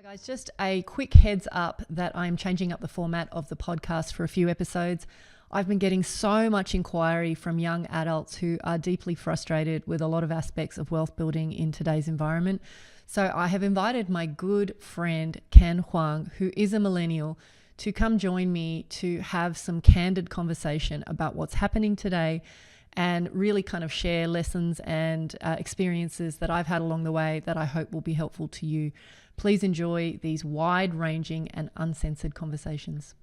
Guys, just a quick heads up that I'm changing up the format of the podcast for a few episodes. I've been getting so much inquiry from young adults who are deeply frustrated with a lot of aspects of wealth building in today's environment. So I have invited my good friend Ken Huang, who is a millennial, to come join me to have some candid conversation about what's happening today and really kind of share lessons and experiences that I've had along the way that I hope will be helpful to you. Please enjoy these wide-ranging and uncensored conversations.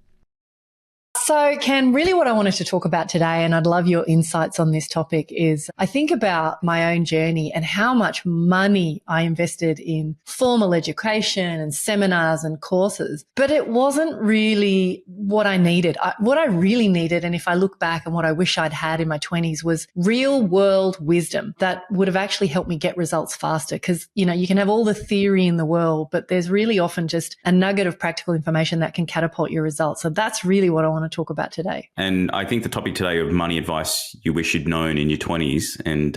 So, Ken, really what I wanted to talk about today, and I'd love your insights on this topic, is I think about my own journey and how much money I invested in formal education and seminars and courses, but it wasn't really what I needed. What I really needed, and if I look back and what I wish I'd had in my 20s, was real world wisdom that would have actually helped me get results faster. Because, you know, you can have all the theory in the world, but there's really often just a nugget of practical information that can catapult your results. So that's really what I want to talk about today. And I think the topic today of money advice you wish you'd known in your 20s. And,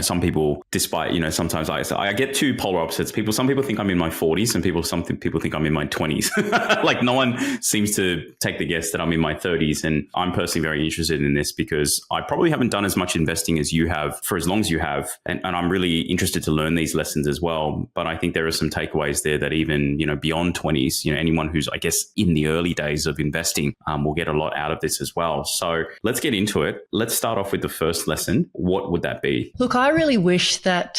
some people, despite, sometimes I get two polar opposites. Some people think I'm in my 40s and some people think I'm in my 20s. Like no one seems to take the guess that I'm in my 30s. And I'm personally very interested in this because I probably haven't done as much investing as you have for as long as you have. And I'm really interested to learn these lessons as well. But I think there are some takeaways there that even, beyond 20s, anyone who's, I guess, in the early days of investing will get a lot out of this as well. So let's get into it. Let's start off with the first lesson. What would that be? Look, I really wish that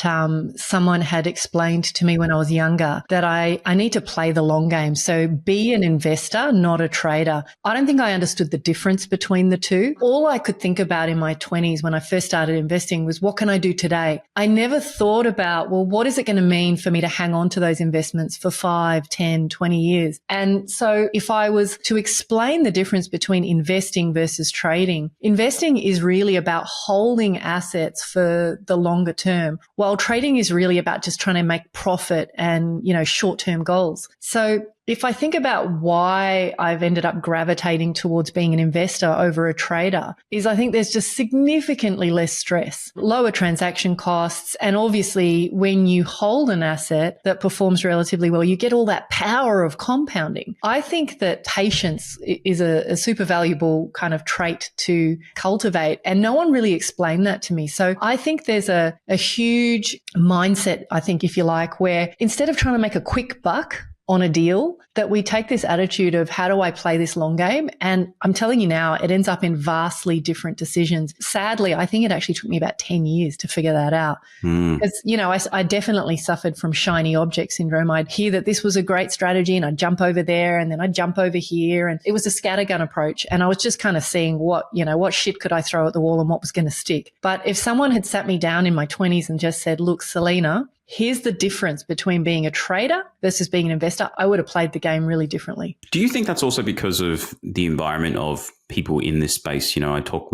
someone had explained to me when I was younger that I need to play the long game. So be an investor, not a trader. I don't think I understood the difference between the two. All I could think about in my 20s when I first started investing was, what can I do today? I never thought about, well, what is it going to mean for me to hang on to those investments for 5, 10, 20 years? And so if I was to explain the difference between investing versus trading, investing is really about holding assets for the longer term, while trading is really about just trying to make profit and, short-term goals. So if I think about why I've ended up gravitating towards being an investor over a trader, is I think there's just significantly less stress, lower transaction costs. And obviously when you hold an asset that performs relatively well, you get all that power of compounding. I think that patience is a super valuable kind of trait to cultivate. And no one really explained that to me. So I think there's a huge mindset, I think, if you like, where instead of trying to make a quick buck on a deal, that we take this attitude of, how do I play this long game? And I'm telling you now, it ends up in vastly different decisions. Sadly, I think it actually took me about 10 years to figure that out. Because, I definitely suffered from shiny object syndrome. I'd hear that this was a great strategy and I'd jump over there and then I'd jump over here. And it was a scattergun approach. And I was just kind of seeing what shit could I throw at the wall and what was going to stick. But if someone had sat me down in my 20s and just said, look, Selena, here's the difference between being a trader versus being an investor, I would have played the game really differently. Do you think that's also because of the environment of people in this space? We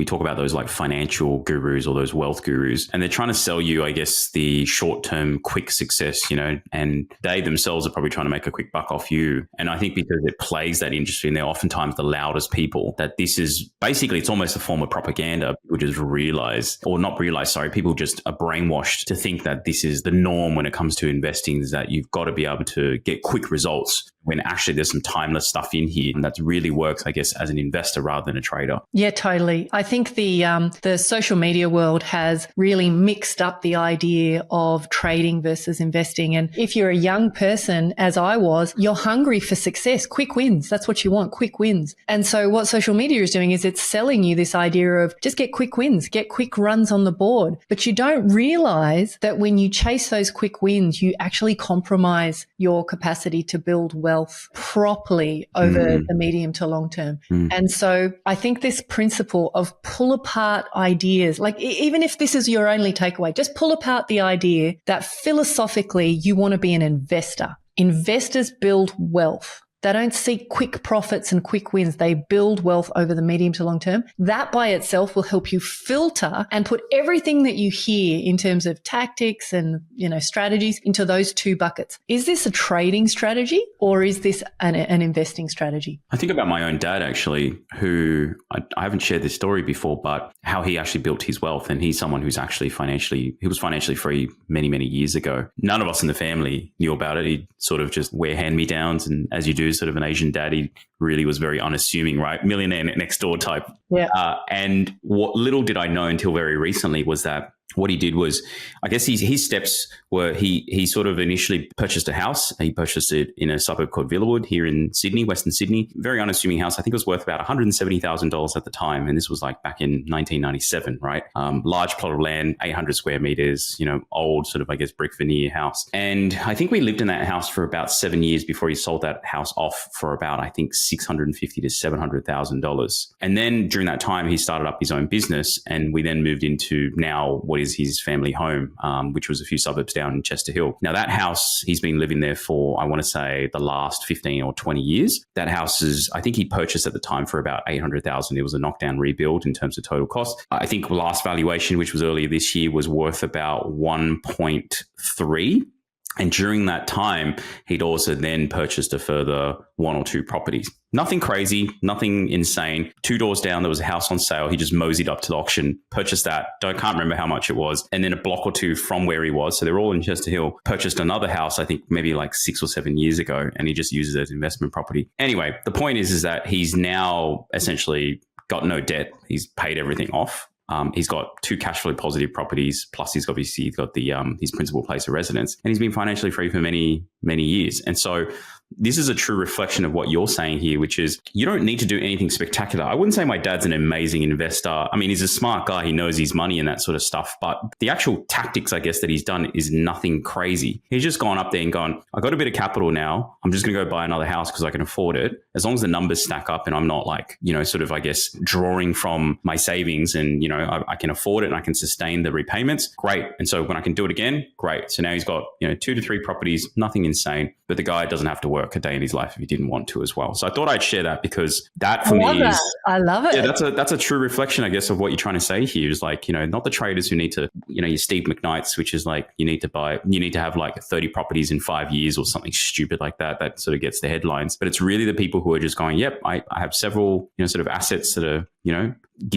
talk about those like financial gurus or those wealth gurus, and they're trying to sell you, I guess, the short-term quick success, and they themselves are probably trying to make a quick buck off you. And I think because it plays that industry and they're oftentimes the loudest people, that this is basically, it's almost a form of propaganda. People just people just are brainwashed to think that this is the norm when it comes to investing, is that you've got to be able to get quick results, when actually there's some timeless stuff in here and that really works, I guess, as an investor rather than a trader. Yeah, totally. I think the social media world has really mixed up the idea of trading versus investing. And if you're a young person, as I was, you're hungry for success, quick wins. That's what you want, quick wins. And so what social media is doing is it's selling you this idea of just get quick wins, get quick runs on the board. But you don't realize that when you chase those quick wins, you actually compromise your capacity to build wealth properly over the medium to long term. And so I think this principle of pull apart ideas, like even if this is your only takeaway, just pull apart the idea that philosophically you want to be an investor. Investors build wealth. They don't seek quick profits and quick wins. They build wealth over the medium to long term. That by itself will help you filter and put everything that you hear in terms of tactics and, strategies into those two buckets. Is this a trading strategy or is this an investing strategy? I think about my own dad, actually, who I haven't shared this story before, but how he actually built his wealth. And he's someone who's actually he was financially free many, many years ago. None of us in the family knew about it. He'd sort of just wear hand-me-downs. And as you do, sort of an Asian dad, he really was very unassuming, right? Millionaire next door type. Yeah. And what little did I know until very recently was that what he did was, I guess his steps were he sort of initially purchased a house. He purchased it in a suburb called Villawood here in Sydney, Western Sydney. Very unassuming house. I think it was worth about $170,000 at the time. And this was like back in 1997, right? Large plot of land, 800 square meters, old sort of, I guess, brick veneer house. And I think we lived in that house for about 7 years before he sold that house off for about, I think, $650,000 to $700,000. And then during that time, he started up his own business. And we then moved into now what is his family home, which was a few suburbs down in Chester Hill. Now that house, he's been living there for, I want to say, the last 15 or 20 years. That house is, I think he purchased at the time for about $800,000. It was a knockdown rebuild in terms of total cost. I think last valuation, which was earlier this year, was worth about 1.3. And during that time, he'd also then purchased a further 1 or 2 properties. Nothing crazy, nothing insane. 2 doors down, there was a house on sale. He just moseyed up to the auction, purchased that. Can't remember how much it was. And then a block or 2 from where he was, so they're all in Chester Hill, purchased another house, I think maybe like 6 or 7 years ago. And he just uses it as investment property. Anyway, the point is that he's now essentially got no debt. He's paid everything off. He's got 2 cash flow positive properties, plus he's got the his principal place of residence, and he's been financially free for many, many years. And so this is a true reflection of what you're saying here, which is you don't need to do anything spectacular. I wouldn't say my dad's an amazing investor. I mean, he's a smart guy. He knows his money and that sort of stuff. But the actual tactics, I guess, that he's done is nothing crazy. He's just gone up there and gone, I got a bit of capital now. I'm just going to go buy another house because I can afford it. As long as the numbers stack up and I'm not like, sort of, I guess, drawing from my savings and, I can afford it and I can sustain the repayments. Great. And so when I can do it again, great. So now he's got, 2 to 3 properties, nothing insane, but the guy doesn't have to work a day in his life if he didn't want to as well. So I thought I'd share that because that for me is, I love it. Yeah, that's a true reflection, I guess, of what you're trying to say here is like, not the traders who need to, your Steve McKnight's, which is like, you need to have like 30 properties in 5 years or something stupid like that. That sort of gets the headlines, but it's really the people who are just going, yep, I have several, sort of assets that are,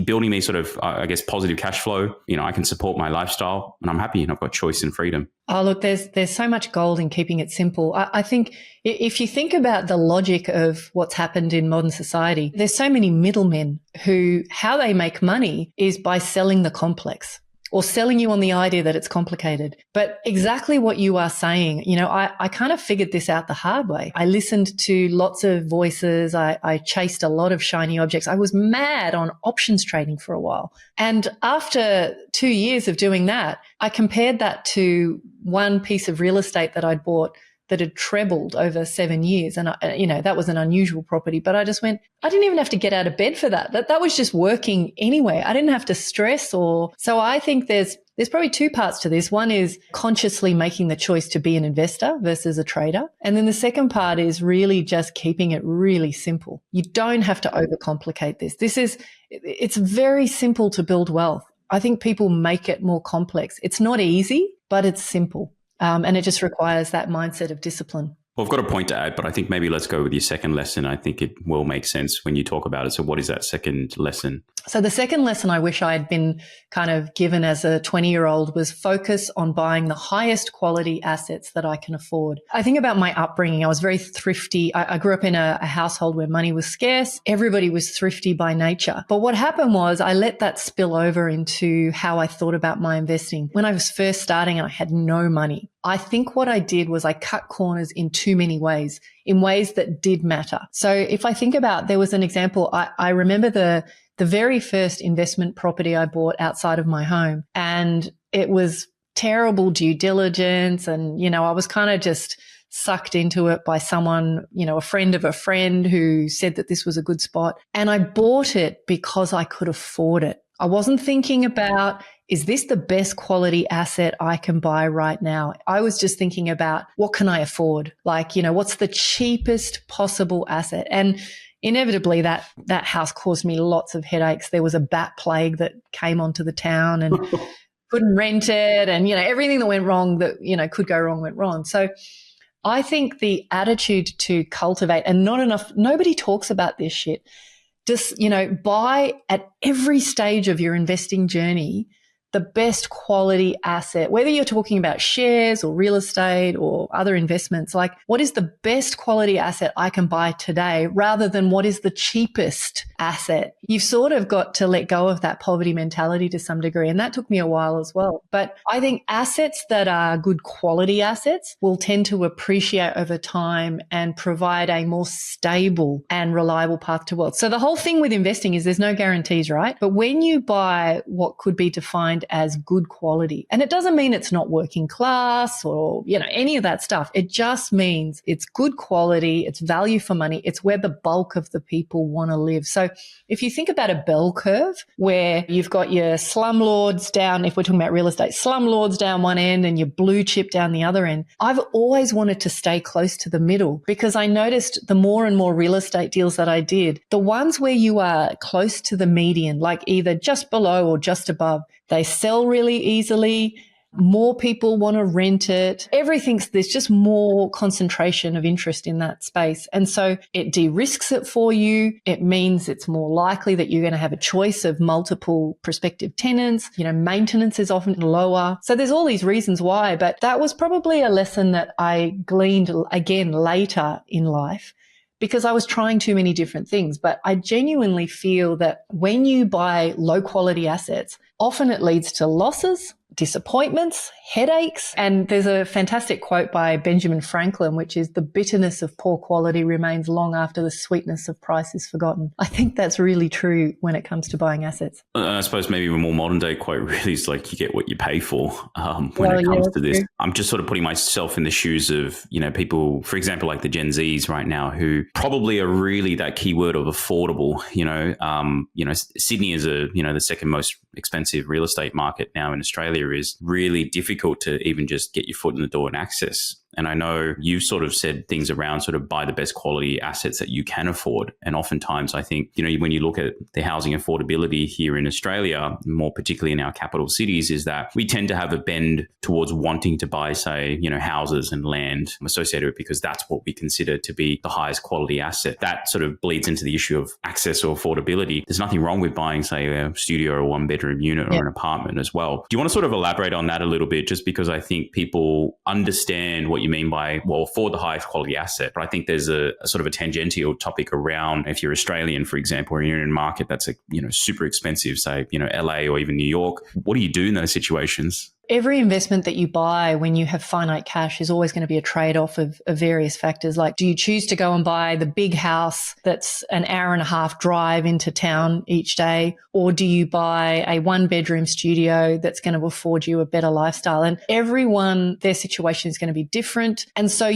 building me sort of, I guess, positive cash flow. I can support my lifestyle and I'm happy and I've got choice and freedom. Oh, look, there's so much gold in keeping it simple. I think if you think about the logic of what's happened in modern society, there's so many middlemen who, how they make money is by selling the complex or selling you on the idea that it's complicated. But exactly what you are saying, I kind of figured this out the hard way. I listened to lots of voices. I chased a lot of shiny objects. I was mad on options trading for a while. And after 2 years of doing that, I compared that to one piece of real estate that I'd bought that had trebled over 7 years. And, that was an unusual property, but I just went, I didn't even have to get out of bed for that. That was just working anyway. I didn't have to stress so I think there's probably 2 parts to this. One is consciously making the choice to be an investor versus a trader. And then the second part is really just keeping it really simple. You don't have to overcomplicate this. It's very simple to build wealth. I think people make it more complex. It's not easy, but it's simple. And it just requires that mindset of discipline. Well, I've got a point to add, but I think maybe let's go with your second lesson. I think it will make sense when you talk about it. So what is that second lesson? So the second lesson I wish I had been kind of given as a 20-year-old was focus on buying the highest quality assets that I can afford. I think about my upbringing. I was very thrifty. I grew up in a household where money was scarce. Everybody was thrifty by nature. But what happened was I let that spill over into how I thought about my investing. When I was first starting and I had no money, I think what I did was I cut corners in too many ways, in ways that did matter. So if I think about, there was an example, I remember the very first investment property I bought outside of my home, and it was terrible due diligence. And, I was kind of just sucked into it by someone, a friend of a friend who said that this was a good spot. And I bought it because I could afford it. I wasn't thinking about is this the best quality asset I can buy right now? I was just thinking about what can I afford? Like, what's the cheapest possible asset? And inevitably that house caused me lots of headaches. There was a bat plague that came onto the town and couldn't rent it. And, everything that went wrong that, could go wrong went wrong. So I think the attitude to cultivate, and nobody talks about this shit. Just, buy at every stage of your investing journey the best quality asset, whether you're talking about shares or real estate or other investments, like what is the best quality asset I can buy today rather than what is the cheapest asset. You've sort of got to let go of that poverty mentality to some degree. And that took me a while as well. But I think assets that are good quality assets will tend to appreciate over time and provide a more stable and reliable path to wealth. So the whole thing with investing is there's no guarantees, right? But when you buy what could be defined as good quality, and it doesn't mean it's not working class or, any of that stuff. It just means it's good quality, it's value for money, it's where the bulk of the people want to live. So if you think about a bell curve where you've got your slumlords down, if we're talking about real estate, slumlords down one end and your blue chip down the other end, I've always wanted to stay close to the middle because I noticed the more and more real estate deals that I did, the ones where you are close to the median, like either just below or just above, they sell really easily. More people want to rent it. There's just more concentration of interest in that space. And so it de-risks it for you. It means it's more likely that you're going to have a choice of multiple prospective tenants. Maintenance is often lower. So there's all these reasons why, but that was probably a lesson that I gleaned again later in life, because I was trying too many different things. But I genuinely feel that when you buy low quality assets, often it leads to losses, disappointments, headaches. And there's a fantastic quote by Benjamin Franklin, which is, "The bitterness of poor quality remains long after the sweetness of price is forgotten." I think that's really true when it comes to buying assets. I suppose maybe a more modern day quote really is like, you get what you pay for when it comes to this. True. I'm just sort of putting myself in the shoes of, people, for example, like the Gen Zs right now, who probably are really that keyword of affordable. Sydney is the second most expensive real estate market now in Australia. Is really difficult to even just get your foot in the door and access. And I know you've sort of said things around sort of buy the best quality assets that you can afford. And oftentimes I think, when you look at the housing affordability here in Australia, more particularly in our capital cities, is that we tend to have a bend towards wanting to buy, say, houses and land associated with it because that's what we consider to be the highest quality asset. That sort of bleeds into the issue of access or affordability. There's nothing wrong with buying, say, a studio or a one-bedroom unit or an apartment as well. Do you want to sort of elaborate on that a little bit? Just because I think people understand what you mean by, for the highest quality asset. But I think there's a sort of a tangential topic around, if you're Australian, for example, or you're in a market that's super expensive, say, LA or even New York, what do you do in those situations? Every investment that you buy when you have finite cash is always going to be a trade-off of various factors. Like, do you choose to go and buy the big house that's an hour and a half drive into town each day? Or do you buy a one-bedroom studio that's going to afford you a better lifestyle? And everyone, their situation is going to be different. And so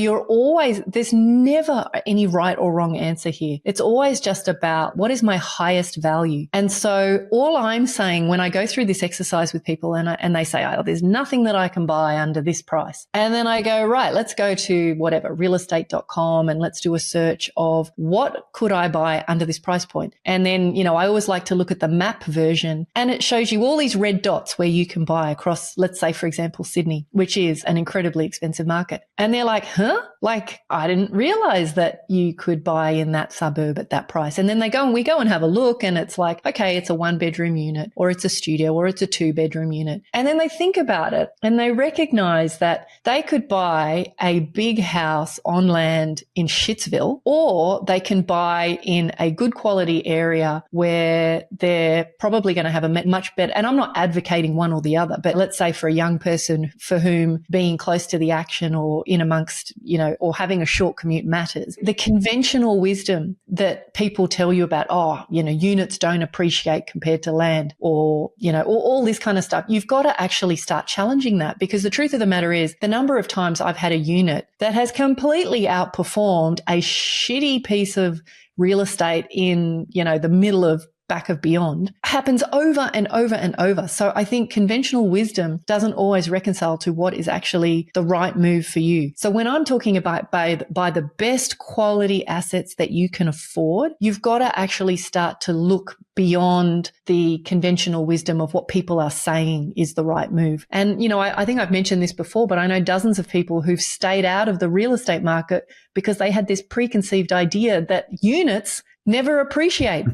there's never any right or wrong answer here. It's always just about what is my highest value. And so all I'm saying when I go through this exercise with people and they say, oh, there's nothing that I can buy under this price. And then I go, right, let's go to whatever, realestate.com, and let's do a search of what could I buy under this price point. And then, I always like to look at the map version, and it shows you all these red dots where you can buy across, let's say, for example, Sydney, which is an incredibly expensive market. And they're like, huh? Like, I didn't realize that you could buy in that suburb at that price. And then we go and have a look, and it's like, okay, it's a one-bedroom unit, or it's a studio, or it's a two-bedroom unit. And then they think about it and they recognize that they could buy a big house on land in Shitsville, or they can buy in a good quality area where they're probably going to have a much better, and I'm not advocating one or the other, but let's say for a young person for whom being close to the action or in amongst, or having a short commute matters. The conventional wisdom that people tell you about, units don't appreciate compared to land, or all this kind of stuff. You've got to actually start challenging that, because the truth of the matter is the number of times I've had a unit that has completely outperformed a shitty piece of real estate in, the middle of back of beyond happens over and over and over. So I think conventional wisdom doesn't always reconcile to what is actually the right move for you. So when I'm talking about buy the best quality assets that you can afford, you've got to actually start to look beyond the conventional wisdom of what people are saying is the right move. And, I think I've mentioned this before, but I know dozens of people who've stayed out of the real estate market because they had this preconceived idea that units never appreciate.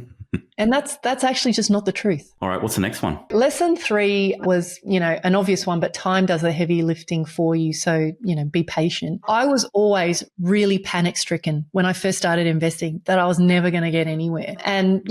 And that's actually just not the truth. All right. What's the next one? Lesson 3 was, an obvious one, but time does the heavy lifting for you. So, be patient. I was always really panic stricken when I first started investing that I was never going to get anywhere. And,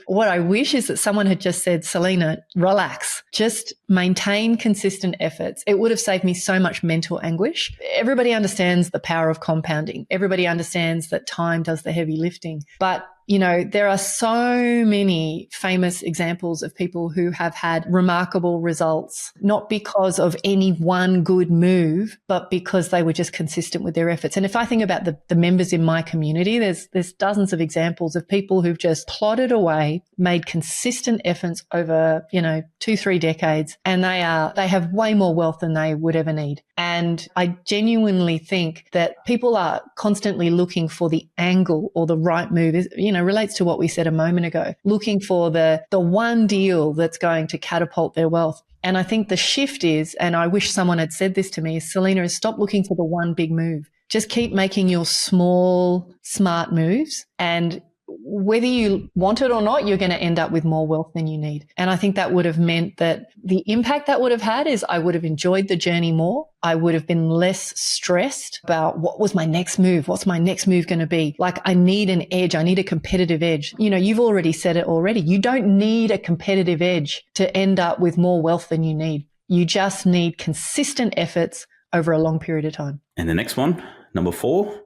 what I wish is that someone had just said, Selena, relax, just maintain consistent efforts. It would have saved me so much mental anguish. Everybody understands the power of compounding. Everybody understands that time does the heavy lifting. But there are so many famous examples of people who have had remarkable results, not because of any one good move, but because they were just consistent with their efforts. And if I think about the members in my community, there's dozens of examples of people who've just plodded away, made consistent efforts over, 2-3 decades, and they have way more wealth than they would ever need. And I genuinely think that people are constantly looking for the angle or the right move, relates to what we said a moment ago, looking for the one deal that's going to catapult their wealth. And I think the shift is, and I wish someone had said this to me, is Selena, is stop looking for the one big move. Just keep making your small, smart moves, and whether you want it or not, you're going to end up with more wealth than you need. And I think that would have meant that the impact that would have had is I would have enjoyed the journey more. I would have been less stressed about what was my next move? What's my next move going to be? Like, I need an edge. I need a competitive edge. You've already said it already. You don't need a competitive edge to end up with more wealth than you need. You just need consistent efforts over a long period of time. And the next one, number 4.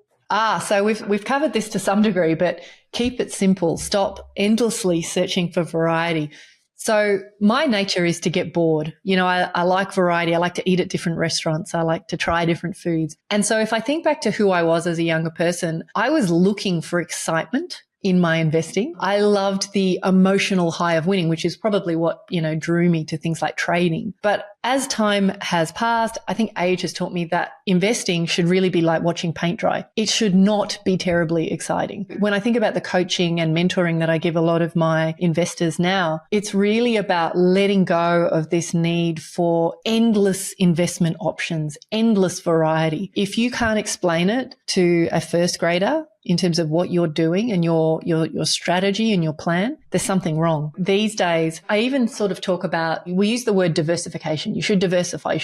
So we've covered this to some degree, but keep it simple. Stop endlessly searching for variety. So my nature is to get bored. I like variety. I like to eat at different restaurants. I like to try different foods. And so if I think back to who I was as a younger person, I was looking for excitement in my investing. I loved the emotional high of winning, which is probably what, drew me to things like trading. But as time has passed, I think age has taught me that investing should really be like watching paint dry. It should not be terribly exciting. When I think about the coaching and mentoring that I give a lot of my investors now, it's really about letting go of this need for endless investment options, endless variety. If you can't explain it to a first grader in terms of what you're doing and your strategy and your plan, there's something wrong. These days, I even sort of talk about, we use the word diversification. You should diversify.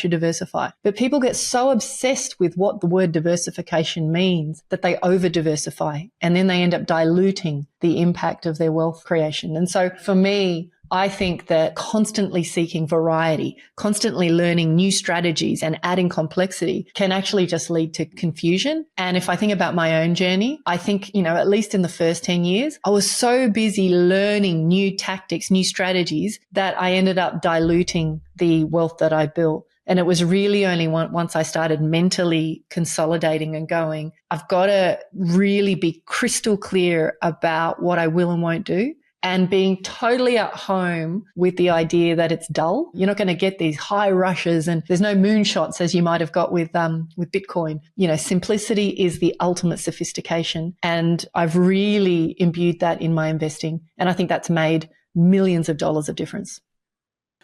But people get so obsessed with what the word diversification means that they over diversify, and then they end up diluting the impact of their wealth creation. And so for me, I think that constantly seeking variety, constantly learning new strategies and adding complexity can actually just lead to confusion. And if I think about my own journey, I think, at least in the first 10 years, I was so busy learning new tactics, new strategies, that I ended up diluting the wealth that I built. And it was really only once I started mentally consolidating and going, I've got to really be crystal clear about what I will and won't do, and being totally at home with the idea that it's dull. You're not going to get these high rushes, and there's no moonshots as you might have got with Bitcoin. Simplicity is the ultimate sophistication. And I've really imbued that in my investing. And I think that's made millions of dollars of difference.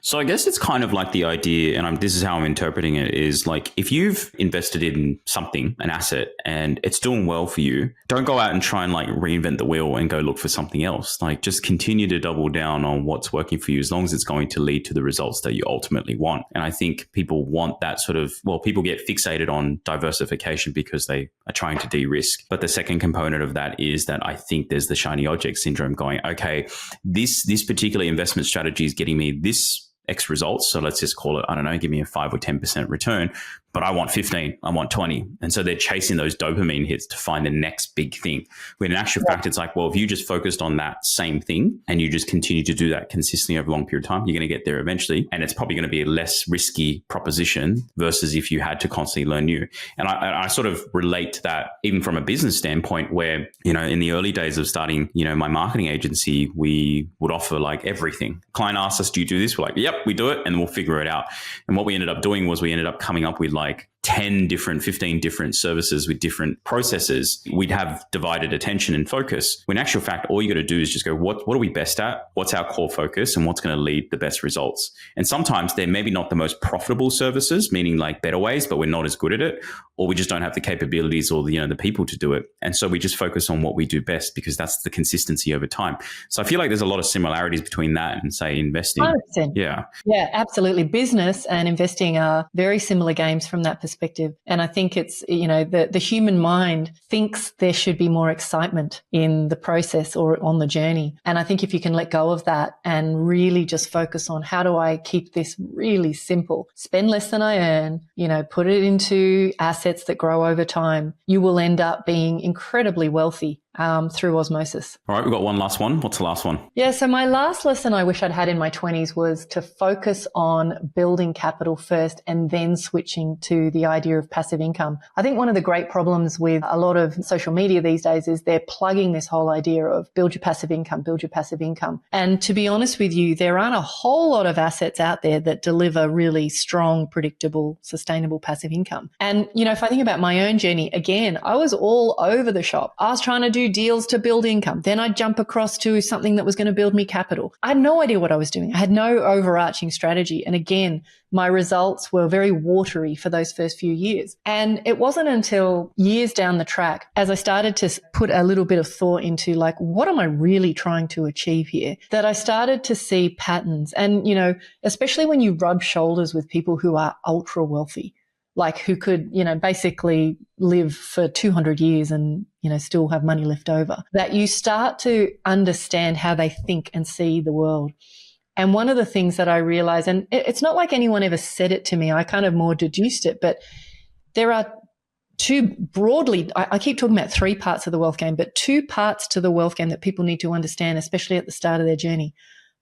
So I guess it's kind of like the idea, and this is how I'm interpreting it, is like, if you've invested in something, an asset, and it's doing well for you, don't go out and try and like reinvent the wheel and go look for something else. Like, just continue to double down on what's working for you, as long as it's going to lead to the results that you ultimately want. And I think people want that sort of, people get fixated on diversification because they are trying to de-risk. But the second component of that is that I think there's the shiny object syndrome going, okay, this particular investment strategy is getting me this X results. So let's just call it, I don't know, give me a 5 or 10% return. but I want 15, I want 20. And so they're chasing those dopamine hits to find the next big thing. When in actual fact, it's like, well, if you just focused on that same thing and you just continue to do that consistently over a long period of time, you're going to get there eventually. And it's probably going to be a less risky proposition versus if you had to constantly learn new. And I sort of relate to that even from a business standpoint where, in the early days of starting, my marketing agency, we would offer like everything. Client asks us, do you do this? We're like, yep, we do it. And we'll figure it out. And what we ended up doing was we ended up coming up with like 15 different services with different processes. We'd have divided attention and focus. When in actual fact, all you got to do is just go, what are we best at? What's our core focus and what's going to lead the best results? And sometimes they're maybe not the most profitable services, meaning like better ways, but we're not as good at it, or we just don't have the capabilities or the people to do it. And so we just focus on what we do best because that's the consistency over time. So I feel like there's a lot of similarities between that and say investing. 100%. Yeah, absolutely. Business and investing are very similar games from that perspective. And I think it's, the human mind thinks there should be more excitement in the process or on the journey. And I think if you can let go of that and really just focus on how do I keep this really simple, spend less than I earn, put it into assets that grow over time, you will end up being incredibly wealthy through osmosis. All right, we've got one last one. What's the last one? Yeah, so my last lesson I wish I'd had in my 20s was to focus on building capital first and then switching to the idea of passive income. I think one of the great problems with a lot of social media these days is they're plugging this whole idea of build your passive income, build your passive income. And to be honest with you, there aren't a whole lot of assets out there that deliver really strong, predictable, sustainable passive income. And, if I think about my own journey, again, I was all over the shop. I was trying to do deals to build income. Then I'd jump across to something that was going to build me capital. I had no idea what I was doing. I had no overarching strategy. And again, my results were very watery for those first few years. And it wasn't until years down the track, as I started to put a little bit of thought into like, what am I really trying to achieve here? That I started to see patterns. And, especially when you rub shoulders with people who are ultra wealthy, like who could, basically live for 200 years and, still have money left over, that you start to understand how they think and see the world. And one of the things that I realized, and it's not like anyone ever said it to me, I kind of more deduced it, but there are two broadly, I keep talking about three parts of the wealth game, but two parts to the wealth game that people need to understand, especially at the start of their journey.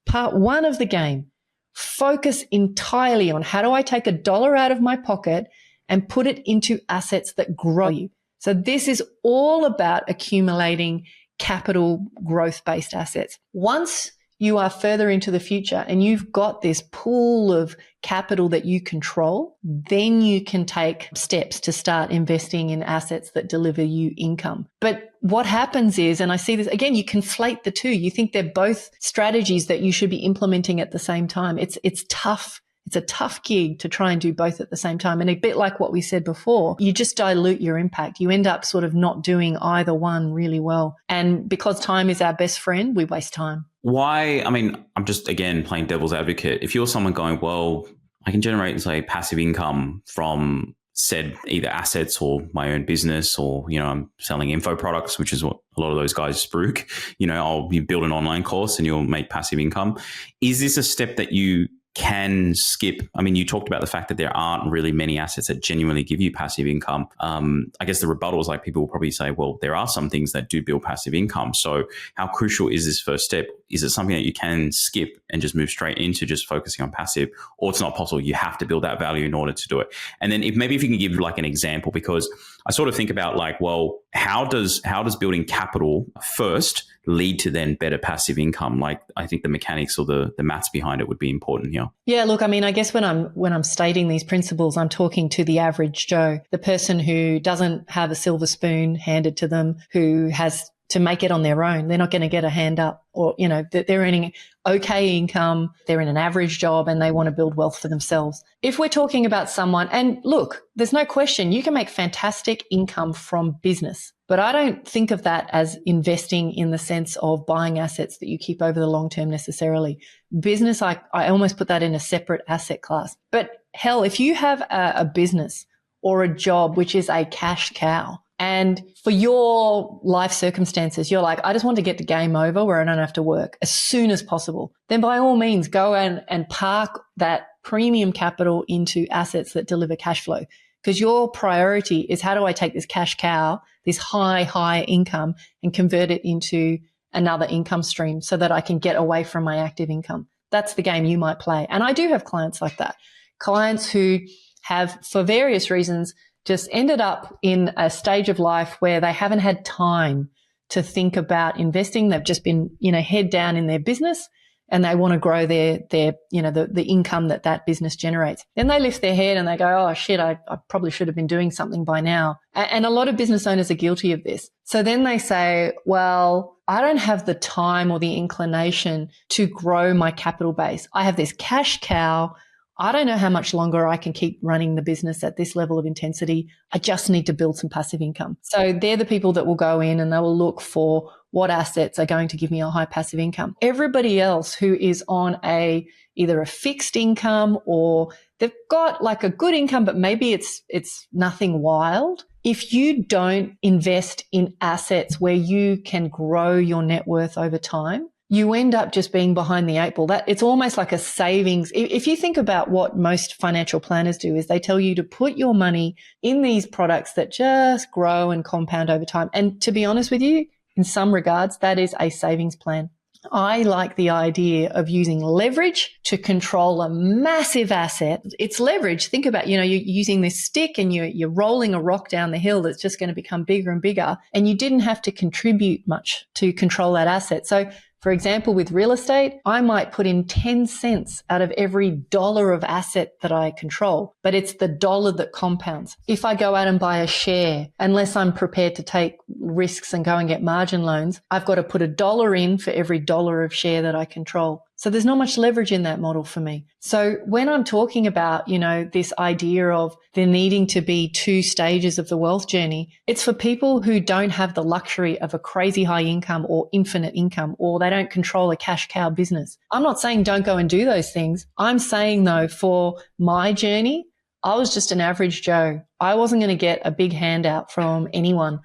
Part one of the game, focus entirely on how do I take $1 out of my pocket and put it into assets that grow you. So this is all about accumulating capital growth-based assets. Once you are further into the future and you've got this pool of capital that you control, then you can take steps to start investing in assets that deliver you income. But what happens is, and I see this again, you conflate the two. You think they're both strategies that you should be implementing at the same time. It's tough. It's a tough gig to try and do both at the same time. And a bit like what we said before, you just dilute your impact. You end up sort of not doing either one really well. And because time is our best friend, we waste time. Why? I mean, I'm just, again, playing devil's advocate. If you're someone going, well, I can generate, say, passive income from said either assets or my own business, or, I'm selling info products, which is what a lot of those guys spruik, you build an online course and you'll make passive income. Is this a step that you can skip? I mean, you talked about the fact that there aren't really many assets that genuinely give you passive income. I guess the rebuttal is like people will probably say, well, there are some things that do build passive income. So how crucial is this first step? Is it something that you can skip and just move straight into just focusing on passive, or it's not possible? You have to build that value in order to do it. And then if you can give like an example, because I sort of think about like, well, how does building capital first lead to then better passive income? Like, I think the mechanics or the maths behind it would be important here. Yeah, look, I mean, I guess when I'm stating these principles, I'm talking to the average Joe, the person who doesn't have a silver spoon handed to them, who has to make it on their own. They're not going to get a hand up, or, they're earning okay income, they're in an average job and they want to build wealth for themselves. If we're talking about someone, and look, there's no question you can make fantastic income from business, but I don't think of that as investing in the sense of buying assets that you keep over the long term necessarily. Business, I almost put that in a separate asset class. But hell, if you have a business or a job which is a cash cow, and for your life circumstances, you're like, I just want to get the game over where I don't have to work as soon as possible, then by all means, go and park that premium capital into assets that deliver cash flow. because your priority is how do I take this cash cow, this high income, and convert it into another income stream so that I can get away from my active income. That's the game you might play. And I do have clients like that, clients who have, for various reasons, just ended up in a stage of life where they haven't had time to think about investing. They've just been, head down in their business, and they want to grow their the income that business generates. Then they lift their head and they go, oh shit, I probably should have been doing something by now. And a lot of business owners are guilty of this. So then they say, well, I don't have the time or the inclination to grow my capital base. I have this cash cow. I don't know how much longer I can keep running the business at this level of intensity. I just need to build some passive income. So they're the people that will go in and they will look for what assets are going to give me a high passive income. Everybody else who is on either a fixed income or they've got like a good income, but maybe it's nothing wild. If you don't invest in assets where you can grow your net worth over time, you end up just being behind the eight ball. That it's almost like a savings. If you think about what most financial planners do, is they tell you to put your money in these products that just grow and compound over time. And to be honest with you, in some regards, that is a savings plan. I like the idea of using leverage to control a massive asset. It's leverage. Think about, you're using this stick and you're rolling a rock down the hill that's just going to become bigger and bigger. And you didn't have to contribute much to control that asset. So for example, with real estate, I might put in 10 cents out of every dollar of asset that I control, but it's the dollar that compounds. If I go out and buy a share, unless I'm prepared to take risks and go and get margin loans, I've got to put $1 in for every dollar of share that I control. So there's not much leverage in that model for me. So when I'm talking about, this idea of there needing to be two stages of the wealth journey, it's for people who don't have the luxury of a crazy high income or infinite income, or they don't control a cash cow business. I'm not saying don't go and do those things. I'm saying though, for my journey, I was just an average Joe. I wasn't going to get a big handout from anyone.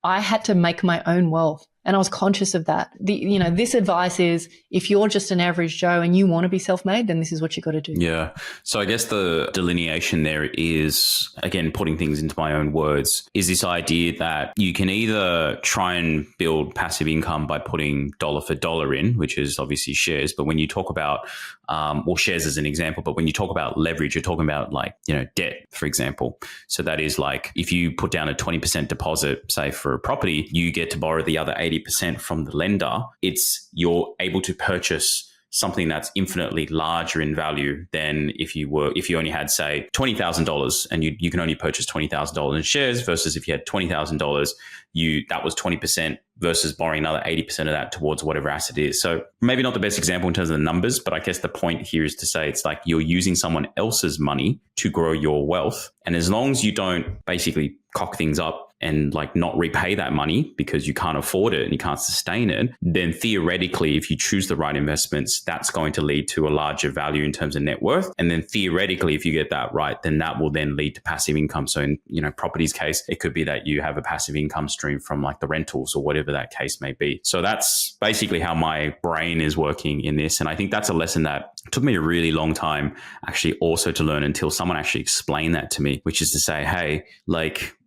I had to make my own wealth. And I was conscious of that. This advice is, if you're just an average Joe and you want to be self-made, then this is what you got to do. Yeah. So I guess the delineation there is, again, putting things into my own words, is this idea that you can either try and build passive income by putting dollar for dollar in, which is obviously shares. But when you talk about, shares as an example, but when you talk about leverage, you're talking about debt, for example. So that is like, if you put down a 20% deposit, say for a property, you get to borrow the other 80% from the lender. You're able to purchase something that's infinitely larger in value than if you only had, say, $20,000 and you can only purchase $20,000 in shares, versus if you had $20,000, that was 20% versus borrowing another 80% of that towards whatever asset it is. So maybe not the best example in terms of the numbers, but I guess the point here is to say it's like you're using someone else's money to grow your wealth. And as long as you don't basically cock things up and not repay that money because you can't afford it and you can't sustain it, then theoretically, if you choose the right investments, that's going to lead to a larger value in terms of net worth. And then theoretically, if you get that right, then that will then lead to passive income. So in, property's case, it could be that you have a passive income stream from the rentals or whatever that case may be. So that's basically how my brain is working in this. And I think that's a lesson that took me a really long time actually also to learn, until someone actually explained that to me, which is to say, hey,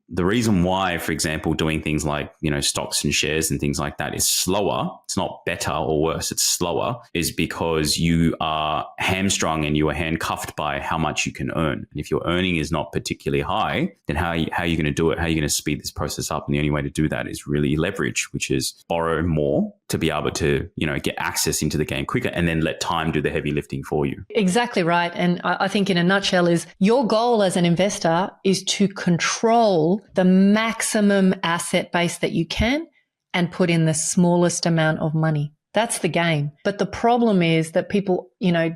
the reason why, for example, doing things like, stocks and shares and things like that is slower, it's not better or worse, it's slower, is because you are hamstrung and you are handcuffed by how much you can earn. And if your earning is not particularly high, then how are you going to do it? How are you going to speed this process up? And the only way to do that is really leverage, which is borrow more to be able to, get access into the game quicker, and then let time do the heavy lifting for you. Exactly right. And I think in a nutshell is your goal as an investor is to control the maximum asset base that you can and put in the smallest amount of money. That's the game. But the problem is that people,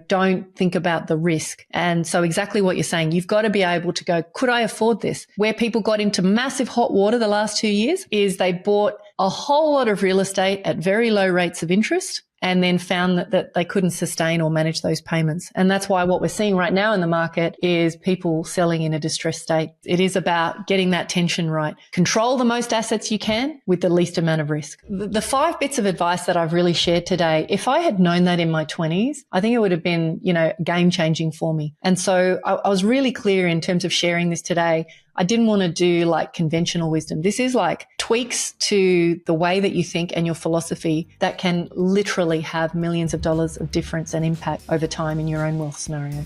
don't think about the risk. And so exactly what you're saying, you've got to be able to go, could I afford this? Where people got into massive hot water the last 2 years is they bought a whole lot of real estate at very low rates of interest. and then found that they couldn't sustain or manage those payments. And that's why what we're seeing right now in the market is people selling in a distressed state. It is about getting that tension right. Control the most assets you can with the least amount of risk. The 5 bits of advice that I've really shared today, if I had known that in my 20s, I think it would have been, game changing for me. And so I was really clear in terms of sharing this today. I didn't want to do like conventional wisdom. This is like tweaks to the way that you think and your philosophy that can literally have millions of dollars of difference and impact over time in your own wealth scenario.